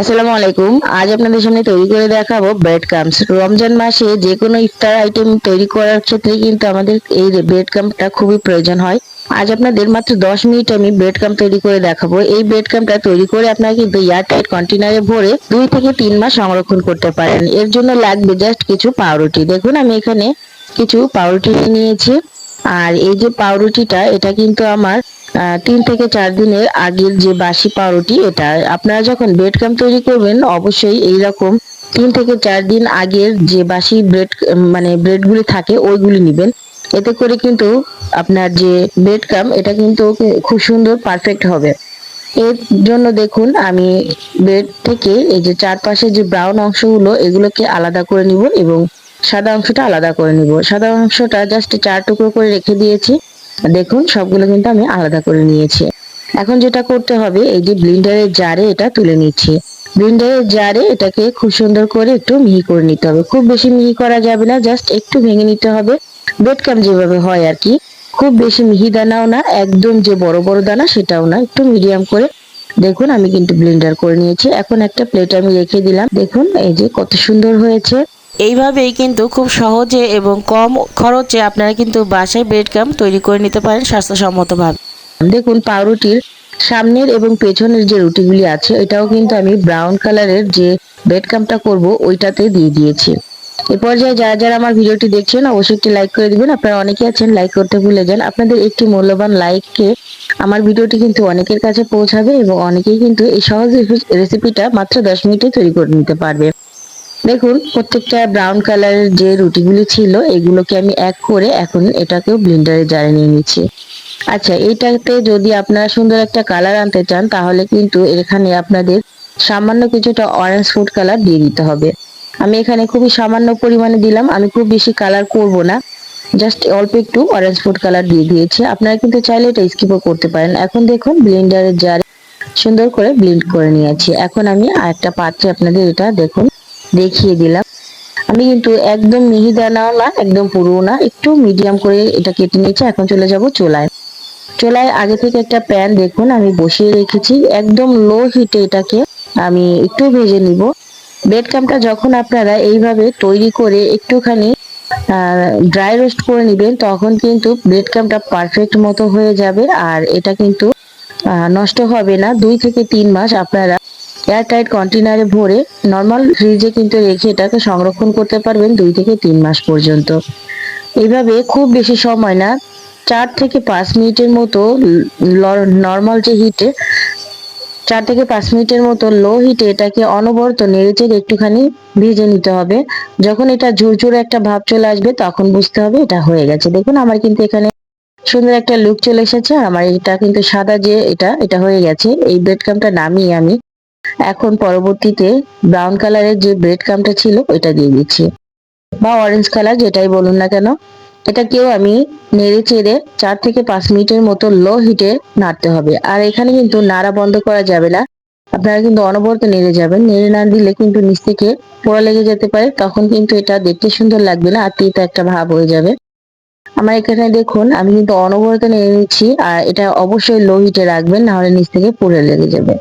আসসালামু আলাইকুম। আজ আপনাদের সামনে তৈরি করে দেখাবো ব্রেড ক্রাম্বস। রমজান মাসে যে কোনো ইফতার আইটেম তৈরি করার ক্ষেত্রে কিন্তু আমাদের এই ব্রেড ক্রাম্বটা খুবই প্রয়োজন হয়। আজ আপনাদের মাত্র 10 মিনিট আমি ব্রেড ক্রাম্ব তৈরি করে দেখাবো। এই ব্রেড ক্রাম্বটা তৈরি করে আপনারা কিন্তু এয়ারটাইট কন্টেনারে ভরে 2 থেকে 3 মাস সংরক্ষণ করতে পারেন। এর জন্য লাগবে জাস্ট কিছু পাউরুটি। দেখুন আমি এখানে কিছু পাউরুটি নিয়েছি। আর এই যে পাউরুটিটা এটা কিন্তু আমার 3 থেকে 4 দিনের আগের যে বাসি পাউরুটি এটা। আপনারা যখন ব্রেড ক্রাম্ব তৈরি করবেন অবশ্যই এইরকম 3 থেকে 4 দিন আগের যে বাসি ব্রেড মানে ব্রেডগুলি থাকে ওইগুলি নিবেন। এতে করে কিন্তু আপনার যে ব্রেড ক্রাম্ব এটা কিন্তু খুব সুন্দর পারফেক্ট হবে। এর জন্য দেখুন আমি ব্রেড থেকে এই যে চারপাশে যে ব্রাউন অংশগুলো এগুলোকে আলাদা করে নিব এবং সাদা অংশটা আলাদা করে নিব। সাদা অংশটা জাস্ট 4 টুকরো করে রেখে দিয়েছি। দেখুন সবগুলো কিন্তু আমি আলাদা করে নিয়েছি। এখন যেটা করতে হবে এই যে ব্লেন্ডারের জারে এটা তুলে নিচ্ছি। ব্লেন্ডারের জারে এটাকে খুব সুন্দর করে একটু মিহি করে নিতে হবে। খুব বেশি মিহি করা যাবে না, জাস্ট একটু ভেঙে নিতে হবে। ব্রেড ক্রাম্ব যেভাবে হয় আর কি। খুব বেশি মিহি দানাও না, একদম যে বড় বড় দানা সেটাও না, একটু মিডিয়াম করে। দেখুন আমি কিন্তু ব্লেন্ডার করে নিয়েছি। এখন একটা প্লেট আমি রেখে দিলাম। দেখুন এই যে কত সুন্দর হয়েছে। এইভাবেই কিন্তু খুব সহজে এবং কম খরচে আপনারা কিন্তু বাসায় ব্রেড ক্রাম্ব তৈরি করে নিতে পারেন স্বাস্থ্যসম্মতভাবে। দেখুন পাউরুটির সামনের এবং পেছনের যে রুটিগুলি আছে এটাও কিন্তু আমি ব্রাউন কালারের যে ব্রেড ক্রাম্বটা করব ওইটাতে দিয়ে দিয়েছি। এ পর্যায়ে যারা যারা আমার ভিডিওটি দেখছেন অবশ্যই একটি লাইক করে দিবেন। আপনারা অনেকে আছেন লাইক করতে ভুলে যান। আপনাদের একটি মূল্যবান লাইককে আমার ভিডিওটি কিন্তু অনেকের কাছে পৌঁছাবে এবং অনেকেই কিন্তু এই সহজ রেসিপিটা মাত্র 10 মিনিটে তৈরি করে নিতে পারবে। দেখুন প্রত্যেকটা ব্রাউন কালারের যে রুটিগুলি ছিল এগুলোকে আমি এক করে এখন এটাকেও ব্লেন্ডারে জারে নিয়ে নিচ্ছি। আচ্ছা, এইটাতে যদি আপনারা সুন্দর একটা কালার আনতে চান তাহলে কিন্তু এখানে আপনাদের সামান্য কিছুটা অরেঞ্জ ফুড কালার দিয়ে দিতে হবে। আমি এখানে খুবই সামান্য পরিমাণে দিলাম, আমি খুব বেশি কালার করব না, জাস্ট অল্প একটু অরেঞ্জ ফুড কালার দিয়ে দিয়েছি। আপনারা কিন্তু চাইলে এটা স্কিপও করতে পারেন। এখন দেখুন ব্লেন্ডারের জারে সুন্দর করে ব্লেন্ড করে নিয়েছি। এখন আমি আরেকটা পাত্রে আপনাদের এটা দেখুন দেখিয়ে দিলাম। আমি কিন্তু একদম মিহি দানাও না একদম পুরো না, একটু মিডিয়াম করে এটা কেটে নিয়েছি। এখন চলে যাব চুলায়। চুলায় আগে থেকে একটা প্যান দেখুন আমি বসিয়ে রেখেছি। একদম লো হিটে এটাকে আমি একটু ভেজে নিব। ব্রেড ক্রাম্বটা যখন আপনারা এইভাবে তৈরি করে একটুখানি ড্রাই রোস্ট করে নেবেন তখন কিন্তু ব্রেড ক্রাম্বটা পারফেক্ট মতো হয়ে যাবে। আর এটা কিন্তু নষ্ট হবে না। 2 থেকে 3 মাস আপনারা এয়ারটাইট কন্টেনারে ভরে নর্মাল ফ্রিজে কিন্তু রেখে এটাকে সংরক্ষণ করতে পারবেন 2 থেকে 3 মাস পর্যন্ত। এইভাবে খুব বেশি সময় না, 4 থেকে 5 মিনিটের মতো নর্মাল যে হিটে 4 থেকে 5 মিনিটের মতো লো হিটে এটাকে অনবরত নেড়েচেড়ে একটুখানি ভেজে নিতে হবে। যখন এটা ঝুরঝুরে একটা ভাব চলে আসবে তখন বুঝতে হবে এটা হয়ে গেছে। দেখুন আমার কিন্তু এখানে সুন্দর একটা লুক চলে এসেছে। আমার এটা কিন্তু সাদা যে এটা হয়ে গেছে। এই ব্রেড ক্রাম্বটা নামিয়ে আমি এখন পরবর্তীতে ব্রাউন কালারের যে ব্রেড ক্রাম্বটা ছিল ওইটা দিয়ে দিচ্ছি, বা অরেঞ্জ কালার যেটাই বলুন না কেন। এটাকেও আমি নেড়ে চেড়ে 4 থেকে 5 মিনিটের মতো লো হিটে নাড়তে হবে। আর এখানে কিন্তু নাড়া বন্ধ করা যাবে না, আপনারা কিন্তু অনবরত নেড়ে যাবেন। নেড়ে না দিলে কিন্তু নিচ থেকে পোড়া লেগে যেতে পারে, তখন কিন্তু এটা দেখতে সুন্দর লাগবে না, আর তিতা একটা ভাব হয়ে যাবে। আমার এখানে দেখুন আমি কিন্তু অনবরত নেড়ে নিচ্ছি। আর এটা অবশ্যই লো হিটে রাখবেন, না হলে নিচ থেকে পুড়ে লেগে যাবে।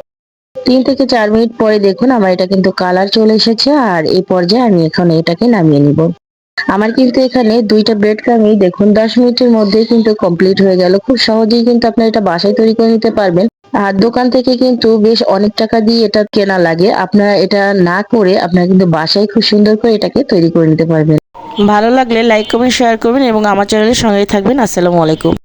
3 থেকে 4 মিনিট পরে দেখুন আমার এটা কিন্তু কালার চলে এসেছে। আর এই পর্যায়ে আমি এখন এটাকে নামিয়ে নিব। আমার কিন্তু এখানে 2টা ব্রেড ক্রাম্বই দেখুন 10 মিনিটের মধ্যেই কিন্তু কমপ্লিট হয়ে গেল। খুব সহজেই কিন্তু আপনারা এটা বাসায় তৈরি করে নিতে পারবেন। আর দোকান থেকে কিন্তু বেশ অনেক টাকা দিয়ে এটা কেনা লাগে। আপনারা এটা না করে আপনারা কিন্তু বাসায় খুব সুন্দর করে এটাকে তৈরি করে নিতে পারবেন। ভালো লাগলে লাইক করবেন, শেয়ার করবেন এবং আমার চ্যানেলের সঙ্গেই থাকবেন। আসসালামু আলাইকুম।